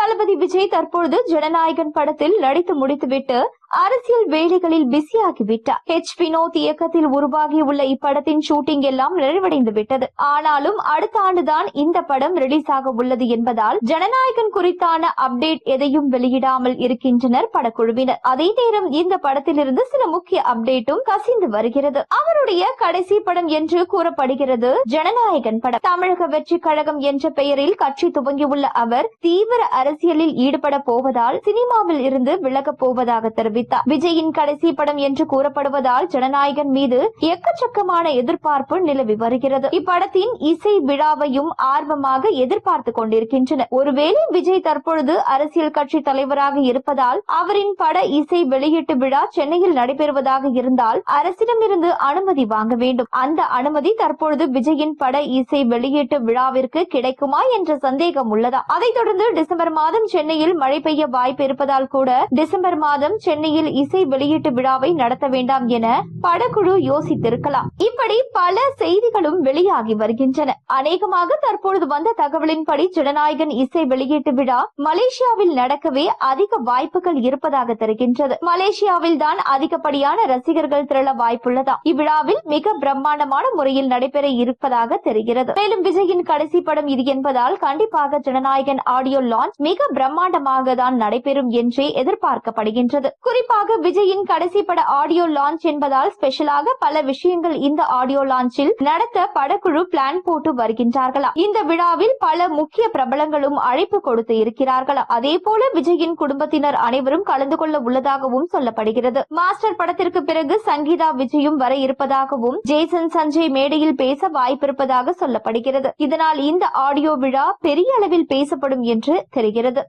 தளபதி விஜய் தற்பொழுது ஜனநாயகன் படத்தில் நடித்து முடித்துவிட்டு அரசியல் வேலைகளில் பிஸியாகிவிட்டார். வினோத் இயக்கத்தில் உருவாகியுள்ள இப்படத்தின் ஷூட்டிங் எல்லாம் நிறைவடைந்து விட்டது. ஆனாலும் அடுத்த ஆண்டுதான் இந்த படம் ரிலீஸ் ஆக உள்ளது என்பதால் ஜனநாயகன் குறித்தான அப்டேட் எதையும் வெளியிடாமல் இருக்கின்றனர் படக்குழுவினர். அதே நேரம் இந்த படத்திலிருந்து சில முக்கிய அப்டேட்டும் கசிந்து வருகிறது. அவருடைய கடைசி படம் என்று கூறப்படுகிறது ஜனநாயகன் படம். தமிழக வெற்றி கழகம் என்ற பெயரில் கட்சி துவங்கியுள்ள அவர் தீவிர அரசியலில் ஈடுபட போவதால் சினிமாவில் இருந்து விலகப் போவதாக தெரிவித்தார். விஜயின் கடைசி படம் என்று கூறப்படுவதால் ஜனநாயகன் மீது எக்கச்சக்கமான எதிர்பார்ப்பு நிலவி வருகிறது. இப்படத்தின் இசை விழாவையும் ஆர்வமாக எதிர்பார்த்து கொண்டிருக்கின்றனர். ஒருவேளை விஜய் தற்பொழுது அரசியல் கட்சி தலைவராக இருப்பதால் அவரின் பட இசை வெளியீட்டு விழா சென்னையில் நடைபெறுவதாக இருந்தால் அரசிடமிருந்து அனுமதி வாங்க வேண்டும். அந்த அனுமதி தற்பொழுது விஜயின் பட இசை வெளியீட்டு விழாவிற்கு கிடைக்குமா என்ற சந்தேகம் உள்ளதா? அதைத் தொடர்ந்து டிசம்பர் மாதம் சென்னையில் மழை பெய்ய வாய்ப்பு இருப்பதால் கூட டிசம்பர் மாதம் சென்னையில் இசை வெளியீட்டு விழாவை நடத்த வேண்டாம் என படக்குழு யோசித்திருக்கலாம். இப்படி பல செய்திகளும் வெளியாகி வருகின்றன. அநேகமாக தற்பொழுது வந்த தகவலின்படி ஜனநாயகன் இசை வெளியீட்டு விழா மலேசியாவில் நடக்கவே அதிக வாய்ப்புகள் இருப்பதாக தெரிகின்றது. மலேசியாவில் தான் அதிகப்படியான ரசிகர்கள் திரள வாய்ப்புள்ளதா? இவ்விழாவில் மிக பிரம்மாண்டமான முறையில் நடைபெற இருப்பதாக தெரிகிறது. மேலும் விஜயின் கடைசி படம் இது என்பதால் கண்டிப்பாக ஜனநாயகன் ஆடியோ லான்ச் மிக பிரம்மாண்டமாக தான் நடைபெறும் என்றே எதிர்பார்க்கப்படுகின்றது. குறிப்பாக விஜயின் கடைசி பட ஆடியோ லான்ச் என்பதால் ஸ்பெஷலாக பல விஷயங்கள் இந்த ஆடியோ லான்ச்சில் நடத்த படக்குழு பிளான் போட்டு வருகின்றார்களா? இந்த விழாவில் பல முக்கிய பிரபலங்களும் அழைப்பு கொடுத்து இருக்கிறார்களா? அதே போல விஜயின் குடும்பத்தினர் அனைவரும் கலந்து கொள்ள உள்ளதாகவும் சொல்லப்படுகிறது. மாஸ்டர் படத்திற்கு பிறகு சங்கீதா விஜயும் வர இருப்பதாகவும் ஜேசன் சஞ்சய் மேடையில் பேச வாய்ப்பிருப்பதாக சொல்லப்படுகிறது. இதனால் இந்த ஆடியோ விழா பெரிய அளவில் பேசப்படும் என்று தெரிகிறது.